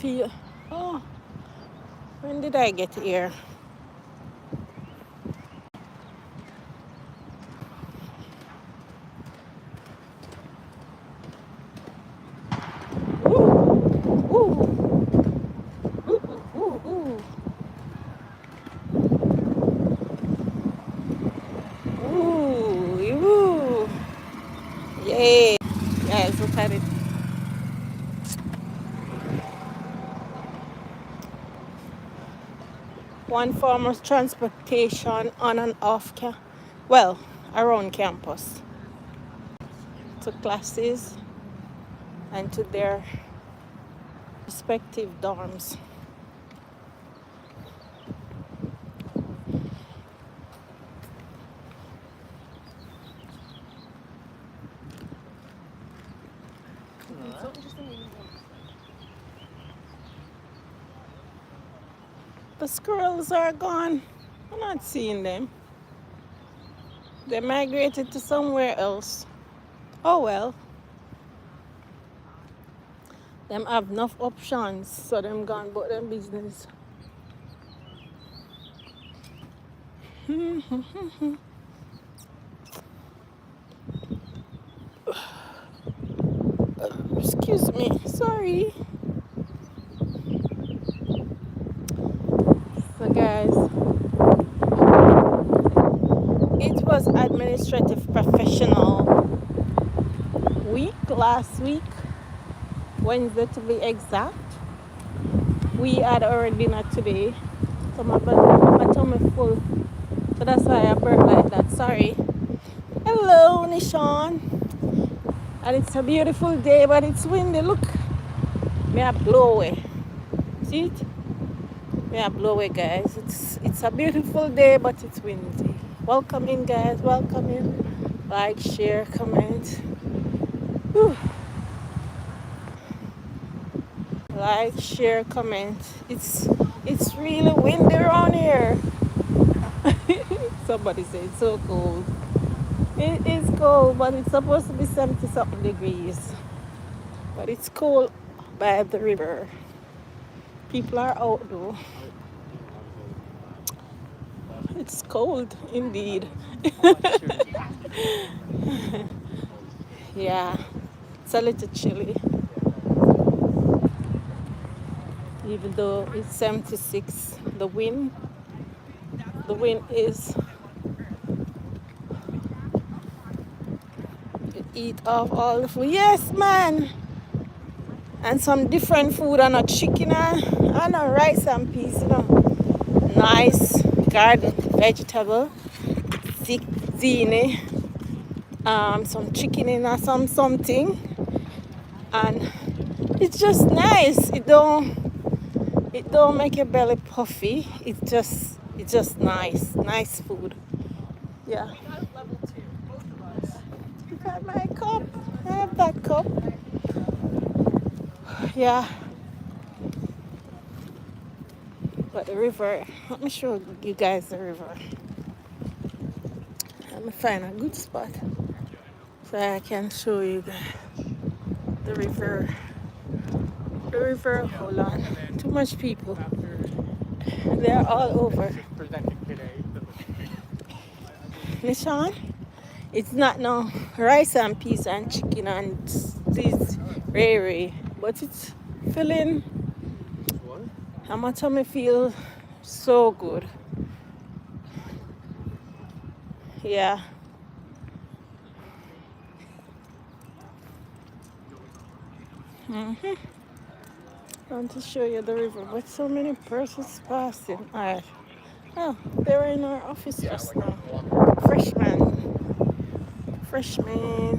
feel. Oh, when did I get here? Ooh, ooh, ooh, ooh, ooh, ooh. Yay! Guys, look at it. One form of transportation on and off, well, around campus, to classes and to their respective dorms. The squirrels are gone. I'm not seeing them. They migrated to somewhere else. Oh well, them have enough options, so them gone about them business. Excuse me, sorry. So guys, it was administrative professional week last week, Wednesday to be exact. We had our dinner today, so my tummy full, so that's why I burp like that. Sorry. Hello, Nishan. And it's a beautiful day, but it's windy. Look, me a blow away. See it? Me a blow away, guys. It's a beautiful day, but it's windy. Welcome in, guys. Welcome in. Like, share, comment. Whew. Like, share, comment. It's really windy around here. Somebody said it's so cold. It is cold, but it's supposed to be 70 something degrees. But it's cold by the river. People are out though. It's cold indeed. Yeah, it's a little chilly. Even though it's 76, the wind is, it eat off all the food. Yes, man. And some different food and a chicken and a rice and peas, you know. Nice garden vegetable, zini, some chicken in or something, and it's just nice. It don't make your belly puffy. It's just nice food. Yeah. You got my cup. I have that cup. Yeah. But the river, let me show you guys the river. Let me find a good spot so I can show you guys the river. The river, hold on. Too much people. They're all over. Nishan, it's not no rice and peas and chicken and this rare, but it's filling. And my tummy feel so good. Yeah. I want to show you the river, but so many persons passing. Alright. Oh, they were in our office just now. Freshmen.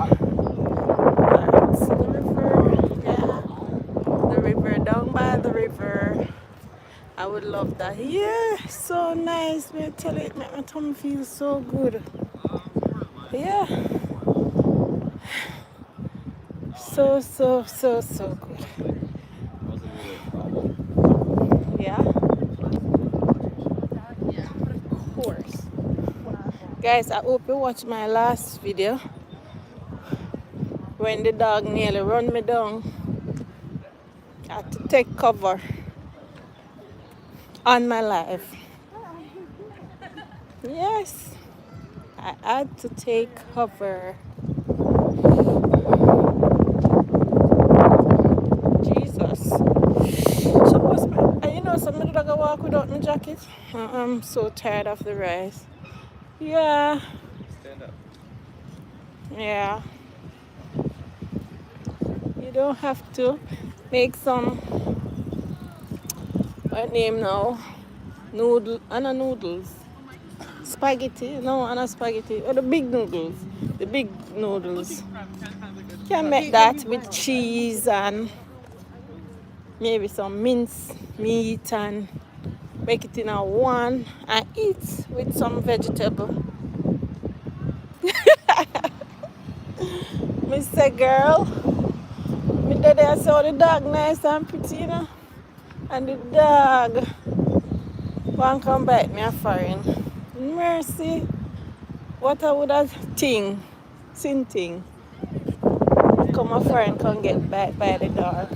Alright, so the river. Yeah. The river, down by the river. I would love that. Yeah, so nice. Me tell you, it make my tummy feel so good. Yeah. So good. Yeah. Of course. Guys, I hope you watched my last video when the dog nearly run me down I had to take cover on my life. Yes, I had to take cover. Jesus. Suppose, somebody that go walk without my jacket. I'm so tired of the rice. Yeah, Stand up. yeah. You don't have to make some, what name now? Noodle, and noodles. Spaghetti, no, and spaghetti. Oh, the big noodles. The big noodles. Can make that with cheese and maybe some mince meat and make it in a one and eat with some vegetable. Mr. Girl, me daddy I saw the dog nice and pretty, and the dog won't come bite me a foreign. Mercy, what I would have thing, sin thing. Come a friend come get bite by the dog.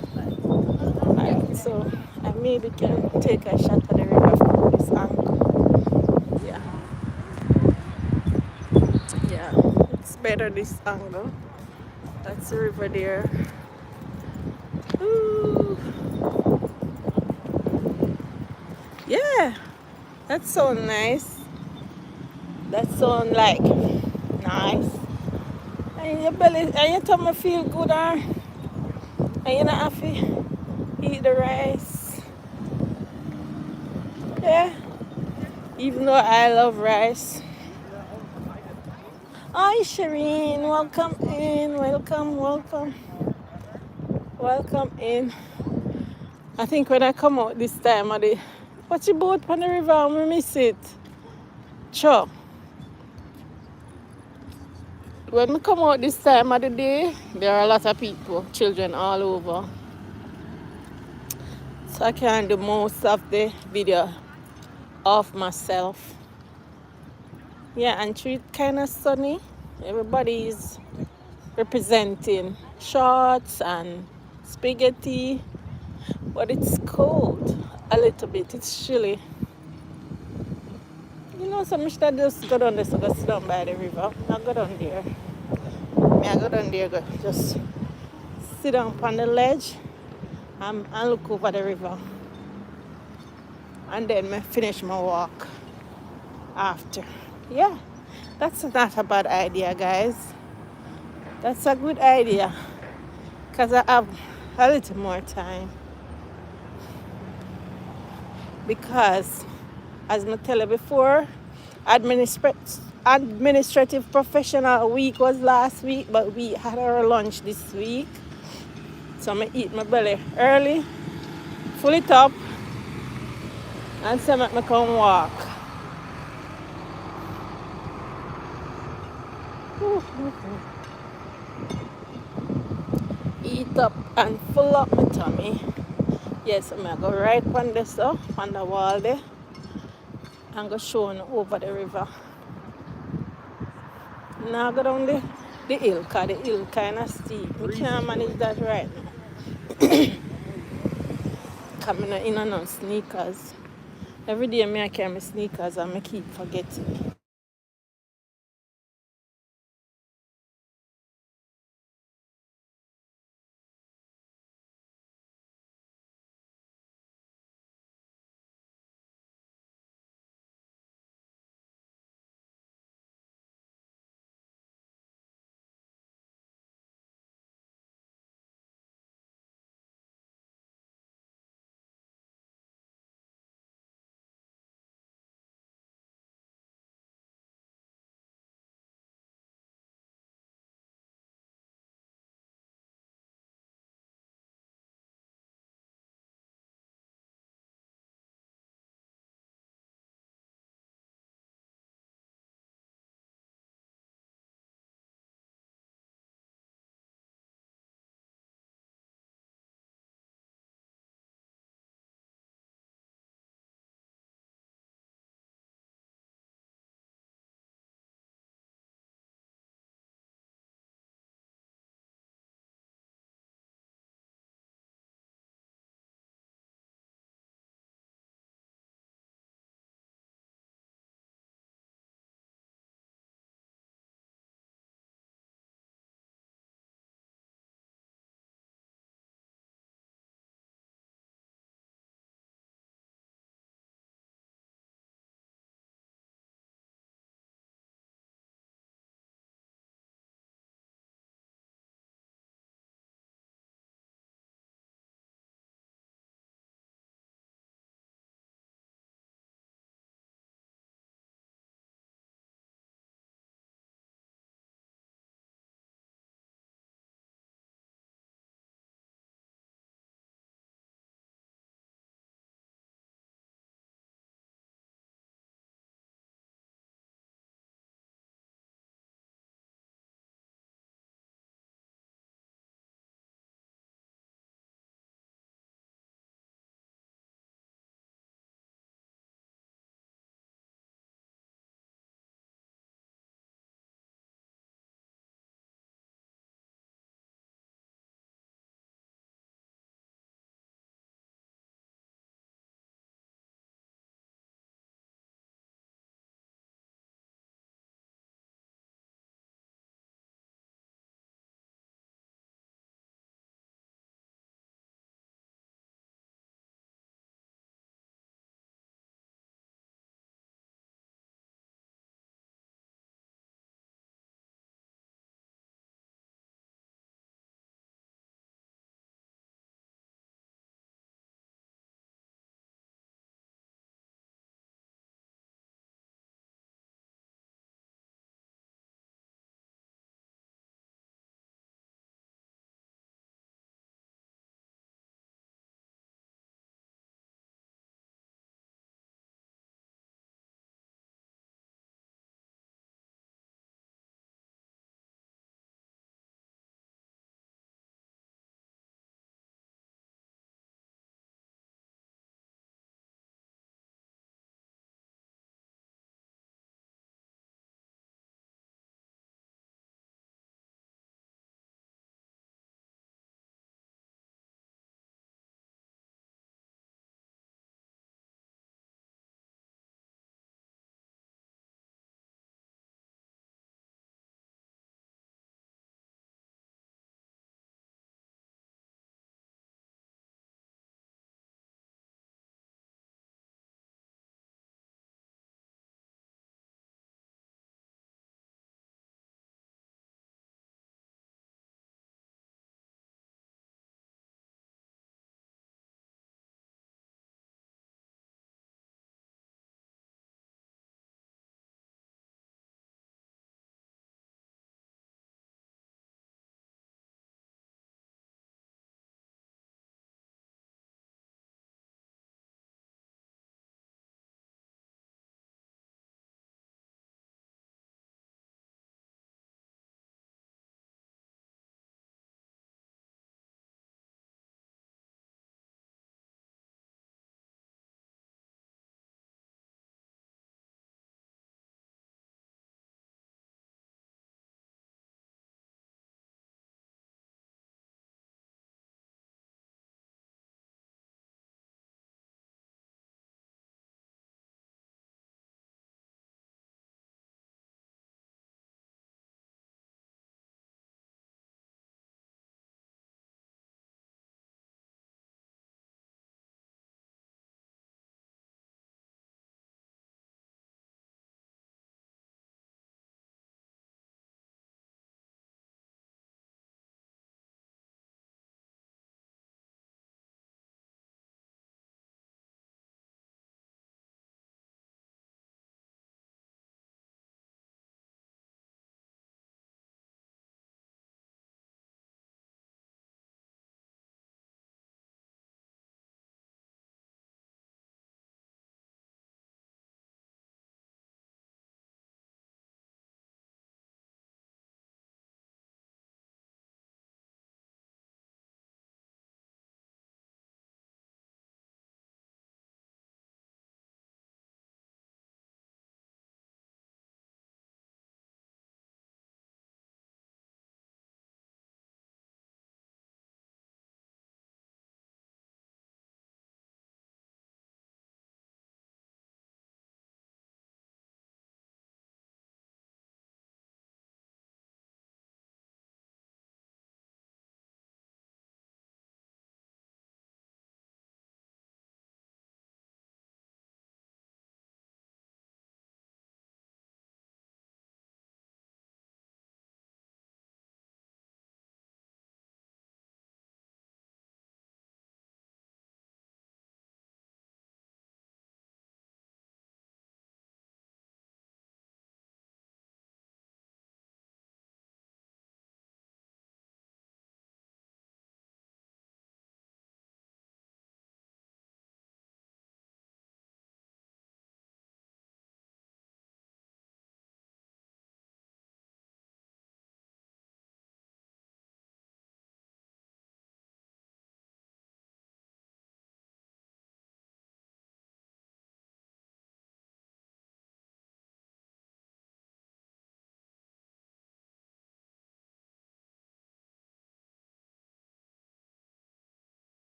Alright, so I maybe can take a shot at the river from this angle. Yeah, yeah, it's better this angle. That's the river there. Ooh. Yeah, that sounds nice. That sounds like nice. And your belly and your tummy feel good, and you're not have to eat the rice. Yeah, even though I love rice. Hi, Shireen. Welcome in. Welcome, welcome, welcome in. I think when I come out this time, I watch the boat on the river and we miss it. Sure. When we come out this time of the day, there are a lot of people, children all over. So I can do most of the video of myself. Yeah, and it's kind of sunny. Everybody is representing shorts and spaghetti, but it's cold a little bit. It's chilly. So much that just go down there, so go sit down by the river. I go down there. I go down there, go just sit down on the ledge and look over the river. And then I finish my walk after. Yeah, that's not a bad idea, guys. That's a good idea because I have a little more time. Because, as I tell you before, administrative professional week was last week, but we had our lunch this week. So I'm going to eat my belly early, full it up, and so I'm come walk. Eat up and full up my tummy. Yes, I'm going to go right on this on the wall there, and go showing over the river. Now go down the hill, because the hill kind of steep. We can't manage that right now. Coming in and on sneakers. Every day I carry my sneakers and I keep forgetting.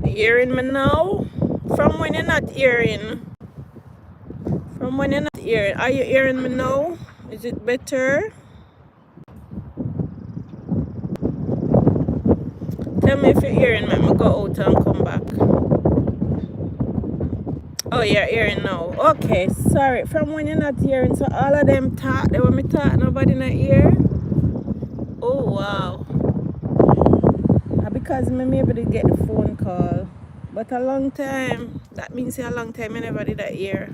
hearing me now? From when you're not hearing? From when you're not hearing? Are you hearing me now? Is it better? Tell me if you're hearing me. I'm gonna go out and come back. Oh, you're hearing now. Okay, sorry. From when you're not hearing, so all of them talk, they want me talk, nobody not hear? Oh, wow. Because me maybe to get the phone call. But a long time, that means a long time I never did that hear.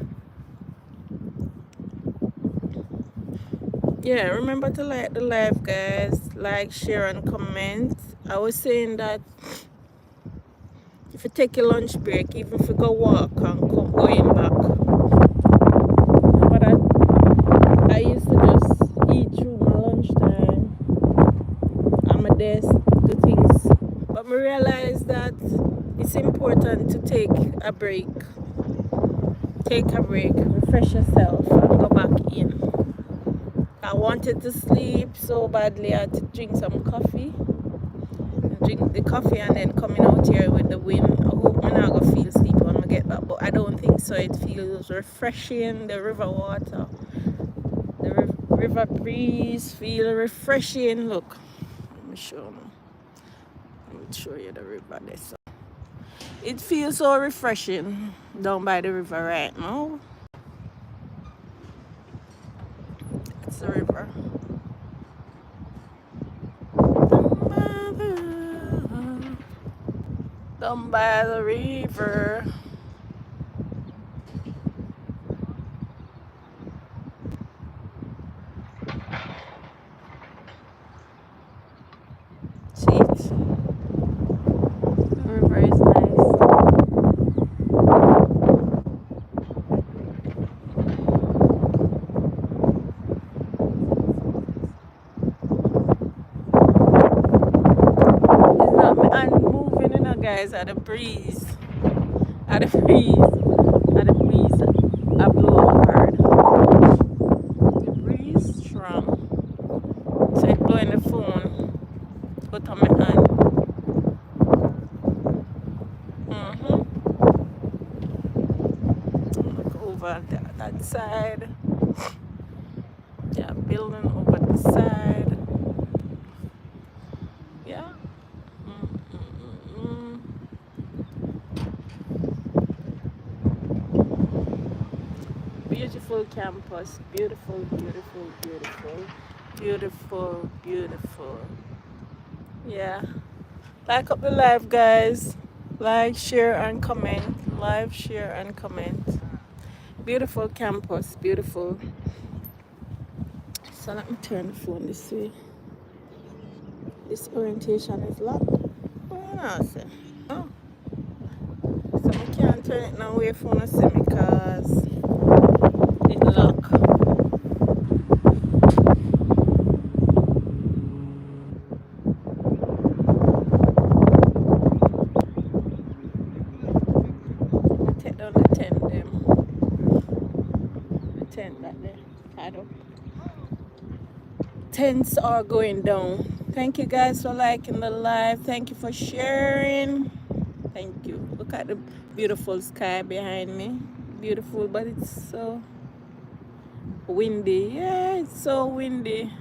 Yeah, remember to like the live, guys. Like, share, and comment. I was saying that if you take a lunch break, even if you go walk and come going back. But I used to just eat through my lunchtime at my desk, do things. But I realized that it's important to take a break. Take a break, refresh yourself, and go back in. I wanted to sleep so badly, I had to drink some coffee. Drink the coffee and then coming out here with the wind. I hope I'm not going to feel sleepy when I get back, but I don't think so. It feels refreshing. The river water, the river breeze feel refreshing. Look, let me show you. Let me show you the river there. So it feels so refreshing down by the river right now. It's the river. Down by the river. See it? The river is nice. It's not me and moving, you know, guys, at the breeze. At the breeze. At the breeze. I blow hard. The breeze strong. So it blowing the phone. Put on my hand. Look over that side. Yeah, building over the side. Yeah. Beautiful campus. Beautiful, beautiful, beautiful. Beautiful, beautiful. Yeah. Like up the live, guys. Like, share, and comment. Live, share, and comment. Beautiful campus. Beautiful. So let me turn the phone this way. This orientation is locked. What I say? Oh. So I can't turn it now away from the see me because it locked. Take down the tent them. The tent that there. Tied up. Tents are going down. Thank you guys for liking the live. Thank you for sharing. Thank you. Look at the beautiful sky behind me. Beautiful, but it's so windy. Yeah, it's so windy.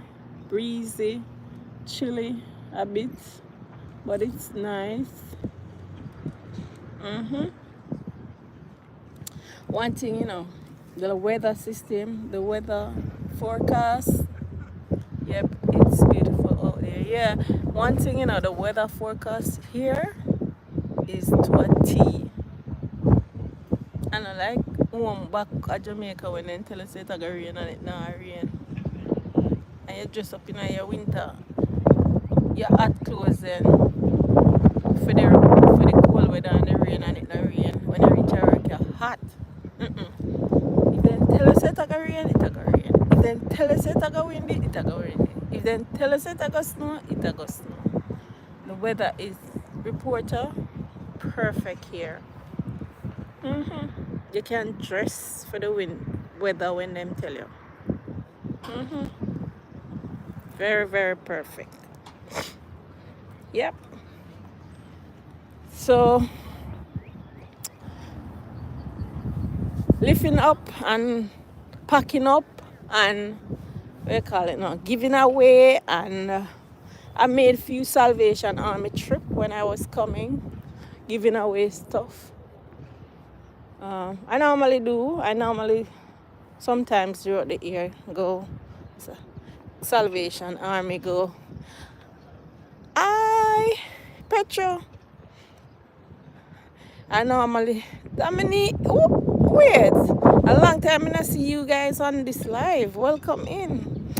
Breezy, chilly a bit, but it's nice. One thing, you know, the weather system, the weather forecast. Yep, it's beautiful out there. Yeah, one thing, you know, the weather forecast here is to a T. And I like home back at Jamaica when they tell us it's going to rain and it not rain. And you dress up in your winter, your hot clothes then for the cold weather and the rain and it not rain. When you reach your work, you're hot. If they tell us it's going to rain, it's going to rain. If they tell us it's going to windy, it's going to windy. If they tell us it's going to snow, it's going to snow. The weather is reporter perfect here. You can dress for the weather when them tell you. Very, very perfect. Yep. So lifting up and packing up and what you call it now, giving away. And I made a few Salvation Army trip when I was coming, giving away stuff. I normally sometimes throughout the year go Salvation Army go. Petro. I normally, wait, a long time I not see you guys on this live. Welcome in.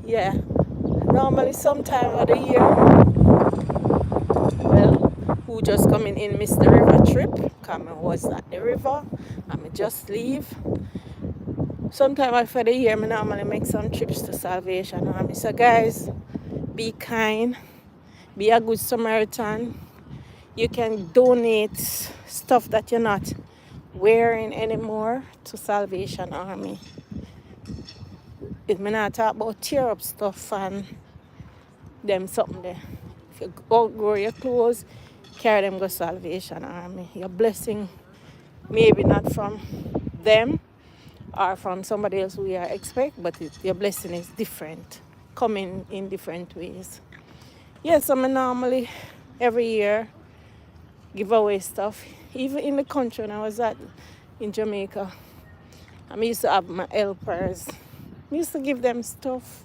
Yeah, normally sometime of the year, well, who just coming in missed the river trip, come and was at the river, and me just leave. Sometime after the year, I normally make some trips to Salvation Army. So guys, be kind, be a good Samaritan. You can donate stuff that you're not wearing anymore to Salvation Army. It may not talk about tear up stuff and them something there. If you outgrow your clothes, carry them go Salvation Army. Your blessing maybe not from them or from somebody else we are expect, but your blessing is different, coming in different ways. Yes, I normally every year give away stuff. Even in the country when I was in Jamaica, I used to have my helpers. I used to give them stuff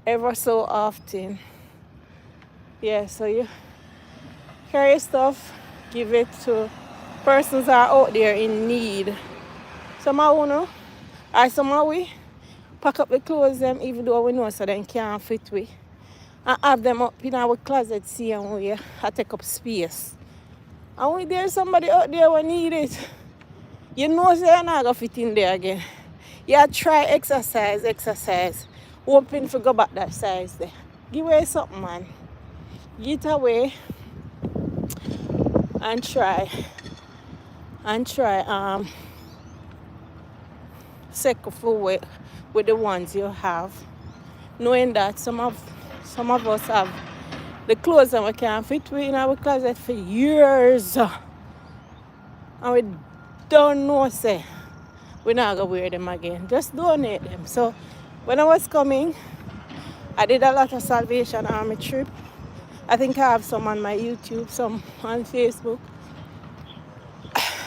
ever so often. Yeah, so you carry stuff, give it to persons that are out there in need. Some of you know, or some of we pack up the clothes them even though we know so they can't fit we. And have them up in our closet, see and we take up space. And when there's somebody out there who need it, you know they're not going to fit in there again. You try exercise. Hoping to go back that size there. Give away something, man. Get away and try. Second for with the ones you have. Knowing that some of us have the clothes that we can't fit in our closet for years. And we don't know, say, we're not going to wear them again. Just donate them. So, when I was coming, I did a lot of Salvation Army trip. I think I have some on my YouTube, some on Facebook.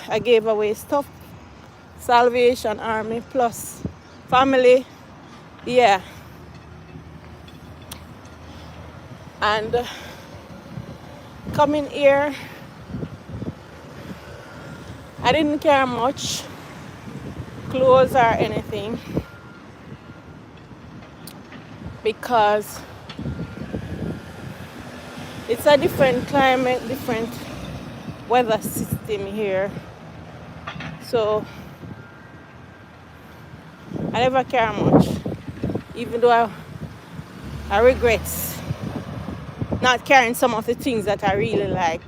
I gave away stuff. Salvation Army plus family. Yeah. And coming here, I didn't carry much clothes or anything because it's a different climate, different weather system here. So I never carry much, even though I regret not carrying some of the things that I really like.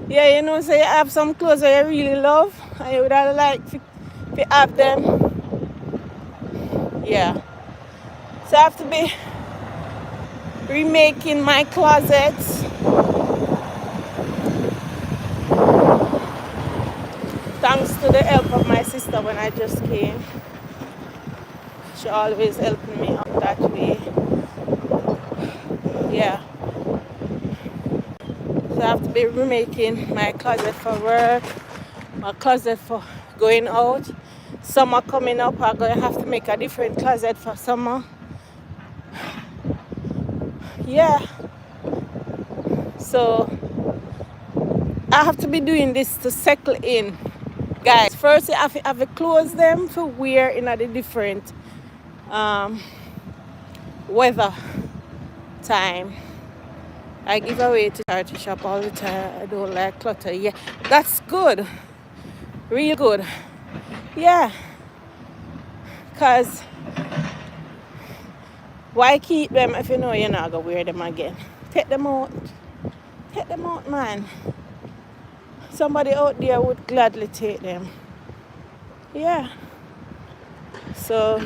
Yeah, you know, so you have some clothes that you really love and you would like to have them. Yeah. So I have to be remaking my closet. Thanks to the help of my sister when I just came. She always helping me out that way. Yeah. So I have to be remaking my closet for work, my closet for going out. Summer coming up, I'm going to have to make a different closet for summer. Yeah. So I have to be doing this to settle in. Guys, first you have to close them to wear in a different weather time. I give away to charity shop all the time. I don't like clutter. Yeah, that's good. Real good. Yeah. Because why keep them if you know you're not going to wear them again? Take them out. Take them out, man. Somebody out there would gladly take them. Yeah. So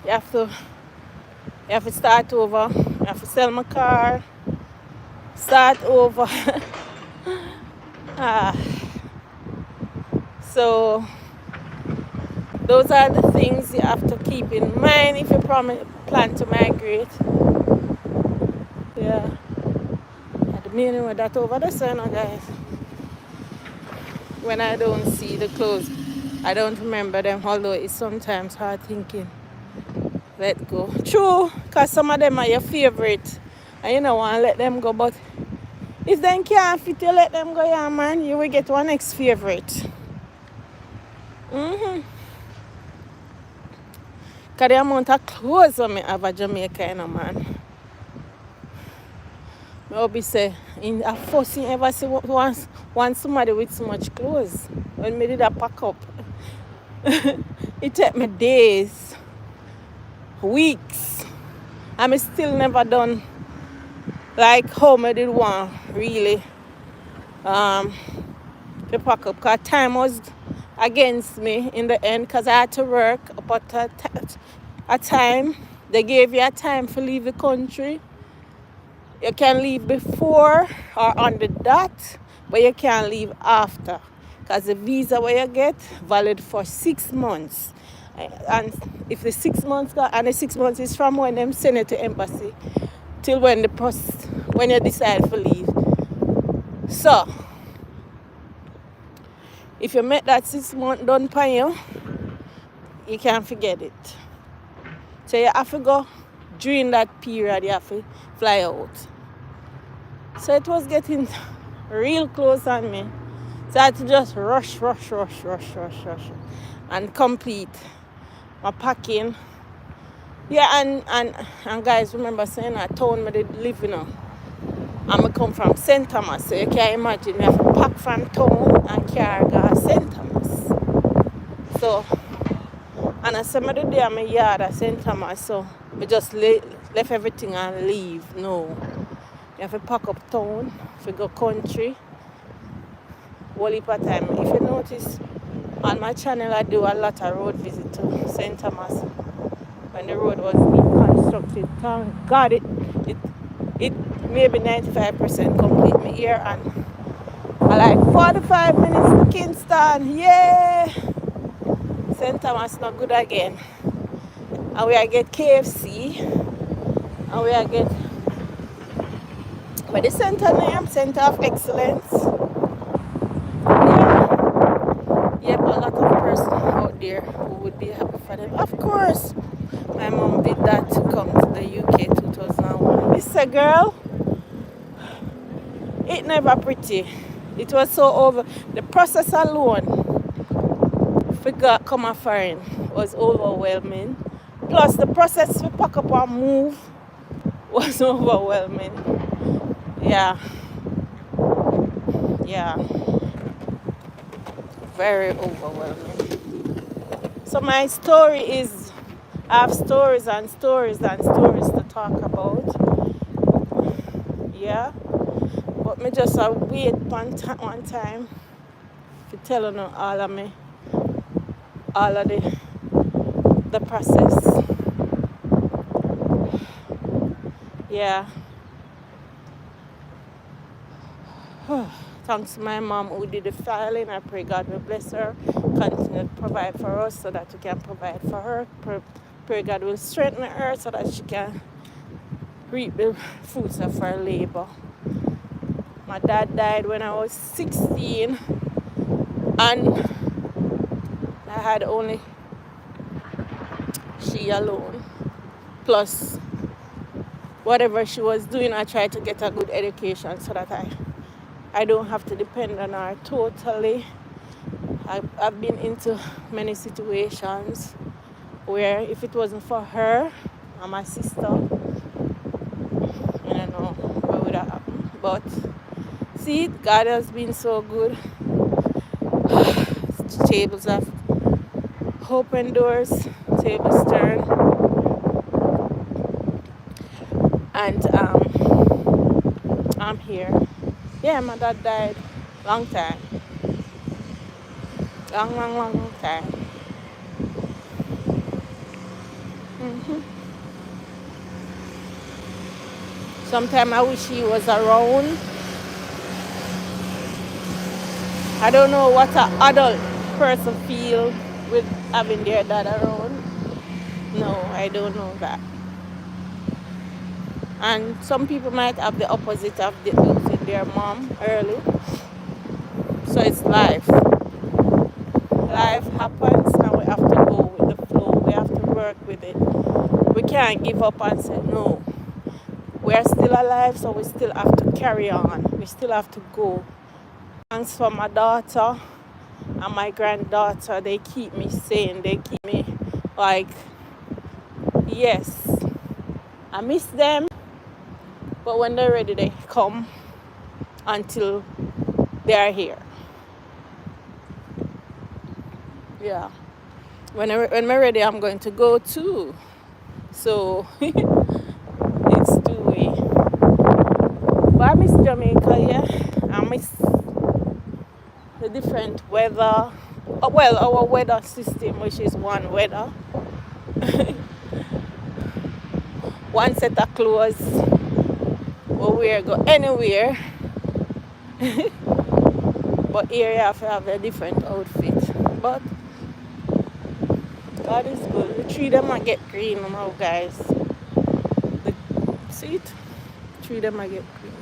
you have to start over. I have to sell my car. Start over. Ah, so those are the things you have to keep in mind if you plan to migrate. Yeah. At the meaning with that over the sun, guys. When I don't see the clothes, I don't remember them, although it's sometimes hard thinking. Let go. True, because some of them are your favorite. And you don't want to let them go, but if they can't fit you, let them go, yeah, man. You will get one next favorite. Because the amount of clothes I have a Jamaica, you know, man. I will be say, in a first thing ever see want somebody with so much clothes. When me did a pack up, it take me days, weeks. I'm still never done like how I did want really to pack up. Because time was against me in the end because I had to work. But a time, they gave you a time to leave the country. You can leave before or on the dot, but you can't leave after. Because the visa where you get valid for 6 months. And if the 6 months go, and the 6 months is from when them send it to embassy till when when you decide to leave. So if you make that 6 months done for you, you can't forget it. So you have to go during that period, you have to fly out. So it was getting real close on me. So I had to just rush and complete my packing. Yeah, and guys, remember saying I told me they live, you know. I come from St. Thomas, so you can imagine me have to pack from town and carry to St. Thomas. So, and I said, the day I'm a yard at St. Thomas, so I just left everything and leave. No. You have to pack up town, if you go country, whole heap of time. If you notice, on my channel I do a lot of road visit to St. Thomas. When the road was being constructed, thank God it maybe 95% complete me here, and I like 45 minutes to Kingston. Yeah! St. Thomas not good again. And we are get KFC. And we are get but the center name, Center of Excellence. Yeah. Yep, a lot of person out there who would be happy for them. Of course, my mom did that to come to the UK 2001. This a girl. It never pretty. It was so over. The process alone for come foreign was overwhelming. Plus the process to pack up and move was overwhelming. Yeah. Very overwhelming. So my story is, I have stories and stories and stories to talk about. Yeah. But me just wait one time to tell you all of the process. Yeah. Thanks to my mom who did the filing. I pray God will bless her, continue to provide for us so that we can provide for her. Pray God will strengthen her so that she can reap the fruits of her labor. My dad died when I was 16, and I had only she alone. Plus, whatever she was doing, I tried to get a good education so that I don't have to depend on her totally. I've been into many situations where if it wasn't for her and my sister, I don't know what would have happened. But see, God has been so good. Tables have opened doors, tables turn, and I'm here. Yeah, my dad died long time. Long time. Sometimes I wish he was around I don't know what an adult person feel with having their dad around. No, I don't know that. And some people might have the opposite of losing their mom early. So it's life. Life happens and we have to go with the flow. We have to work with it. We can't give up and say no. We are still alive, so we still have to carry on. We still have to go. Thanks for my daughter and my granddaughter. They keep me sane. They keep me like, yes, I miss them, but when they're ready, they come until they are here. Yeah. When we're ready, I'm going to go too. So it's two-way. But I miss Jamaica, yeah. I miss the different weather. Well, our weather system, which is one weather. One set of clothes. Or we go anywhere. But here you have to have a different outfit. But God is good. The tree them might get green now, guys. See it? The tree them might get green.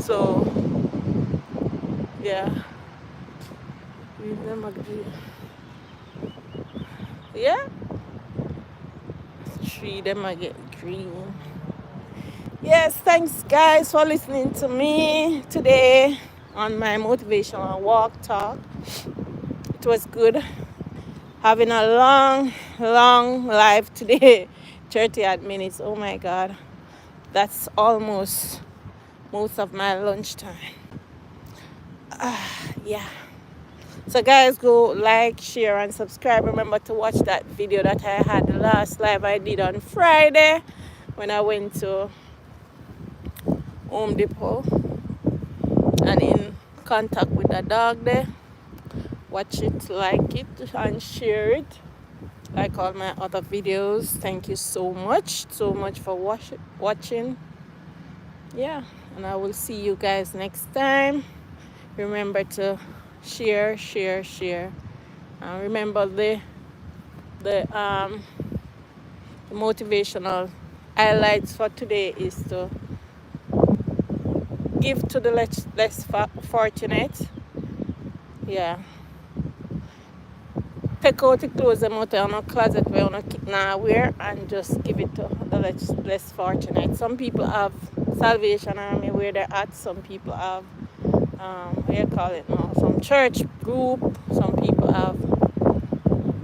So yeah. Tree them might green. Yeah. Tree them might get green. Yes, thanks guys for listening to me today on my motivational walk talk. It was good having a long life today. 30 minutes. Oh my God. That's almost most of my lunchtime. Yeah. So guys, go like, share and subscribe. Remember to watch that video that I had, the last live I did on Friday when I went to Home Depot and in contact with the dog there. Watch it, like it and share it like all my other videos. Thank you so much for watching. Yeah, and I will see you guys next time. Remember to share. Remember the motivational highlights for today is to give to the less fortunate. Yeah. Take out the clothes them out of a closet where you keep now wear and just give it to the less fortunate. Some people have Salvation Army where they're at. Some people have what you call it now? Some church group. Some people have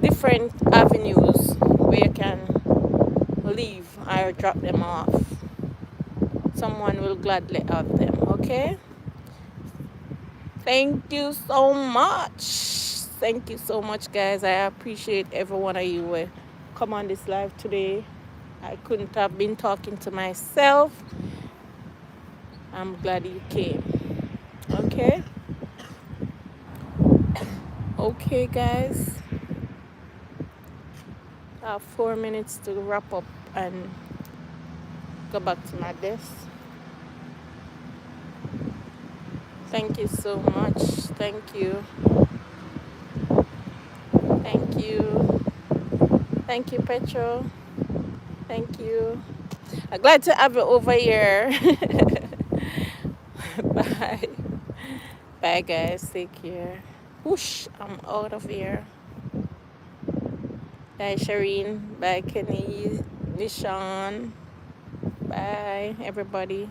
different avenues where you can leave or drop them off. Someone will gladly have them. Okay. Thank you so much. Thank you so much, guys. I appreciate every one of you who come on this live today. I couldn't have been talking to myself. I'm glad you came. Okay? Okay, guys. I have 4 minutes to wrap up and go back to my desk. Thank you so much. Thank you. Thank you, Petro. Thank you. I'm glad to have you over here. Bye. Bye, guys. Take care. Whoosh, I'm out of here. Bye, Shireen. Bye, Kenny. Nishan. Bye, everybody.